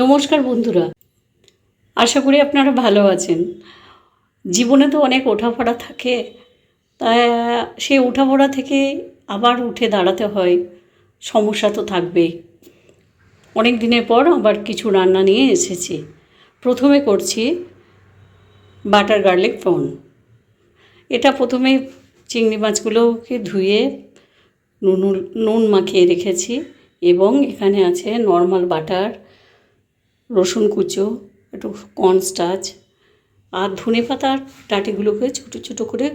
নমস্কার বন্ধুরা, আশা করি আপনারা ভালো আছেন। জীবনে তো অনেক ওঠাপড়া থাকে, তাই সেই ওঠাপড়া থেকে আবার উঠে দাঁড়াতে হয়। সমস্যা তো থাকবেই। অনেক দিনের পর আবার কিছু রান্না নিয়ে এসেছি। প্রথমে করছি বাটার গার্লিক প্রন। এটা প্রথমে চিংড়ি মাছগুলোকে ধুয়ে নুন মাখিয়ে রেখেছি এবং এখানে আছে নর্মাল বাটার, রসুন কুচো, একটু কর্নস্টার্চ আর ধনেপাতার ডাঁটিগুলোকে ছোটো ছোটো করে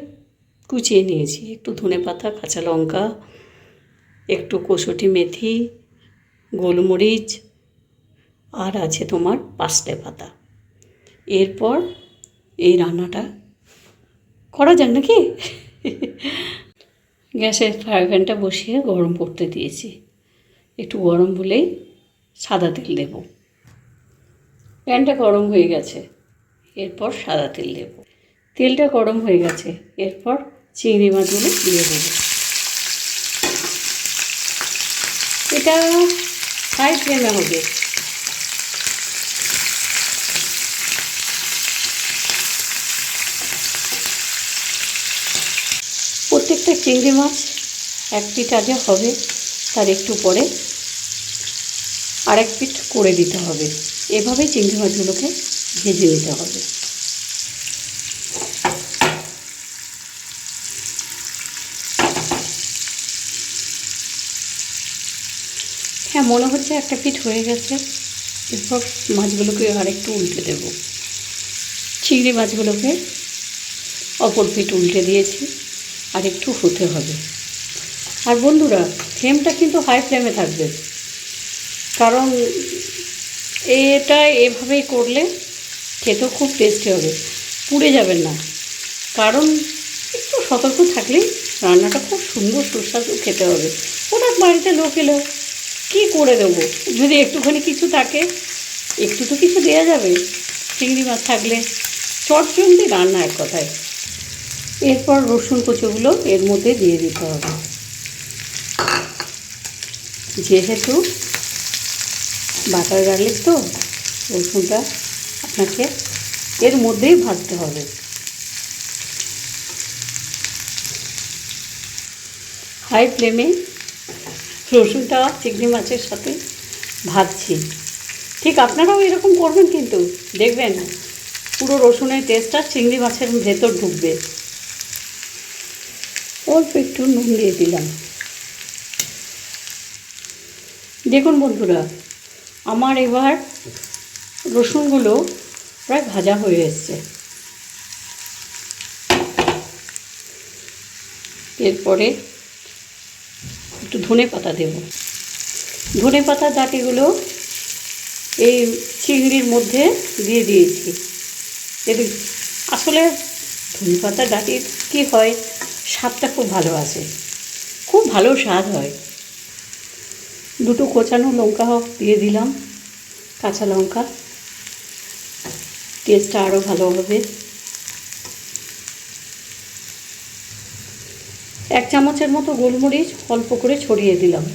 কুচিয়ে নিয়েছি। একটু ধনেপাতা, কাঁচা লঙ্কা, একটু কসুরি মেথি, গোলমরিচ আর আছে তোমার পাঁচটে পাতা। এরপর এই রান্নাটা করা যাক নাকি। গ্যাসের ফ্রাই প্যানটা বসিয়ে গরম করতে দিয়েছি। একটু গরম হলেই সাদা তেল দেব। প্যানটা গরম হয়ে গেছে, এরপর সাদা তেল দেব। তেলটা গরম হয়ে গেছে, এরপর চিংড়ি মাছগুলো দিয়ে দেব। এটা হাই ফ্লেমে হবে। প্রত্যেকটা চিংড়ি মাছ এক পিঠ আগে হবে, তার একটু পরে আরেক পিঠ করে দিতে হবে। এভাবেই চিংড়ি মাছগুলোকে ভেজে নিতে হবে। হ্যাঁ, মনে হচ্ছে একটা পিঠ হয়ে গেছে। এরপর মাছগুলোকে আরেকটু উল্টে দেব। চিংড়ি মাছগুলোকে অপর পিঠ উল্টে দিয়েছি, আর একটু হতে হবে। আর বন্ধুরা, ফ্লেমটা কিন্তু হাই ফ্লেমে থাকবে, কারণ এটা এভাবেই করলে খেতেও খুব টেস্টি হবে। পুড়ে যাবেন না, কারণ একটু সতর্ক থাকলেই রান্নাটা খুব সুন্দর সুস্বাদু খেতে হবে। হঠাৎ বাড়িতে লোক এলো, কী করে দেবো? যদি একটুখানি কিছু থাকে, একটু তো কিছু দেওয়া যাবে। চিংড়ি মাছ থাকলে চটজলদি রান্না এক কথায়। এরপর রসুন কুচোগুলো এর মধ্যে দিয়ে দিতে হবে। যেহেতু বাটার গার্লিক তো, রসুনটা আপনাকে এর মধ্যেই ভাজতে হবে। হাই ফ্লেমে রসুনটা চিংড়ি মাছের সাথে ভাজছি। ঠিক আপনারাও এরকম করবেন, কিন্তু দেখবেন পুরো রসুনের টেস্টটা চিংড়ি মাছের ভেতর ঢুকবে। অল্প একটু নুন দিয়ে দিলাম। দেখুন বন্ধুরা, আমার এবার রসুনগুলো প্রায় ভাজা হয়ে এসছে। এরপরে একটু ধনেপাতা দেব। ধনেপাতার ডাঁটিগুলো এই চিংড়ির মধ্যে দিয়ে দিয়েছি। এটি আসলে ধনেপাতার ডাঁটির কী হয়, স্বাদটা খুব ভালো আসে, খুব ভালো স্বাদ হয়। দুটো কোচানো লঙ্কা দিয়ে দিলাম, কাঁচা লঙ্কা, টেস্টটা আরও ভালো হবে। 1 চামচের মতো গোলমরিচ অল্প করে ছড়িয়ে দিলাম।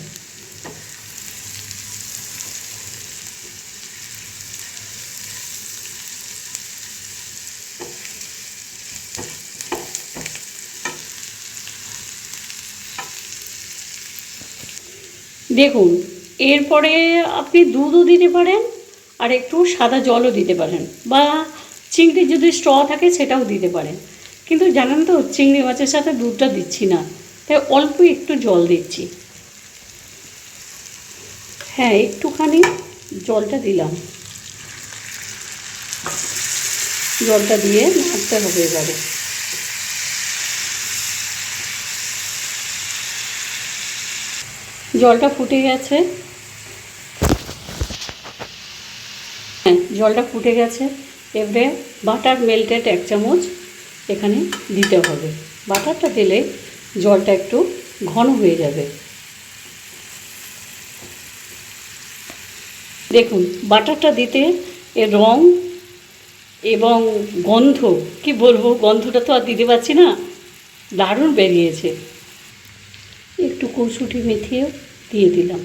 দেখুন, এরপরে আপনি দুধও দিতে পারেন, আর একটু সাদা জলও দিতে পারেন, বা চিংড়ির যদি স্ট্র থাকে সেটাও দিতে পারেন। কিন্তু জানেন তো, চিংড়ি মাছের সাথে দুধটা দিচ্ছি না, তাই অল্প একটু জল দিচ্ছি। হ্যাঁ, একটুখানি জলটা দিলাম। জলটা দিয়ে নাড়তে হবে। এবারে জলটা ফুটে গেছে। হ্যাঁ, জলটা ফুটে গেছে। এবারে বাটার মেল্টেড 1 চামচ এখানে দিতে হবে। বাটারটা দিলে জলটা একটু ঘন হয়ে যাবে। দেখুন, বাটারটা দিতে এর রং এবং গন্ধ, কি বলবো, গন্ধটা তো আর দিতে পারছি না, দারুণ বেরিয়েছে। একটু কসুরি মেথিও দিয়ে দিলাম।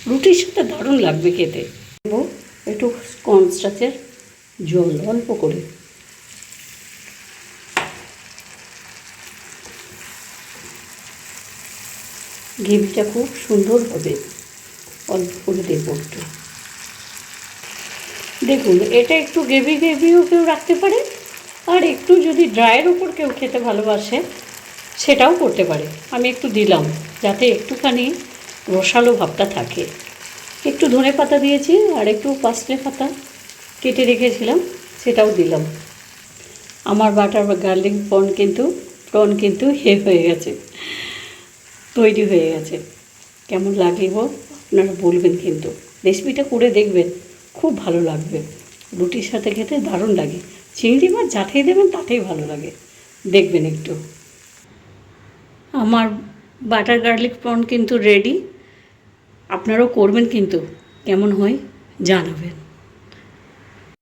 রুটির সাথে দারুণ লাগবে খেতে। দেবো একটু কর্নস্টার্চের জল অল্প করে। গ্রেভিটা খুব সুন্দর হবে, অল্প করে দেবো একটু। দেখুন, এটা একটু গ্রেভি গ্রেভিও কেউ রাখতে পারে, আর একটু যদি ড্রাইয়ের উপর কেউ খেতে ভালোবাসে সেটাও করতে পারে। আমি একটু দিলাম যাতে একটুখানি রসালো ভাবটা থাকে। একটু ধনে পাতা দিয়েছি, আর একটু পার্সলে পাতা কেটে রেখেছিলাম সেটাও দিলাম। আমার বাটার গার্লিক প্রন কিন্তু হয়ে গেছে, তৈরি হয়ে গেছে। কেমন লাগলো আপনারা বলবেন, কিন্তু রেসিপিটা করে দেখবেন, খুব ভালো লাগবে। রুটির সাথে খেতে দারুণ লাগে। চিংড়ি মাছ যাতেই দেবেন তাতেই ভালো লাগে, দেখবেন একটু। আমার বাটার গার্লিক প্রন কিন্তু রেডি। আপনারাও করবেন, কিন্তু কেমন হয় জানাবেন।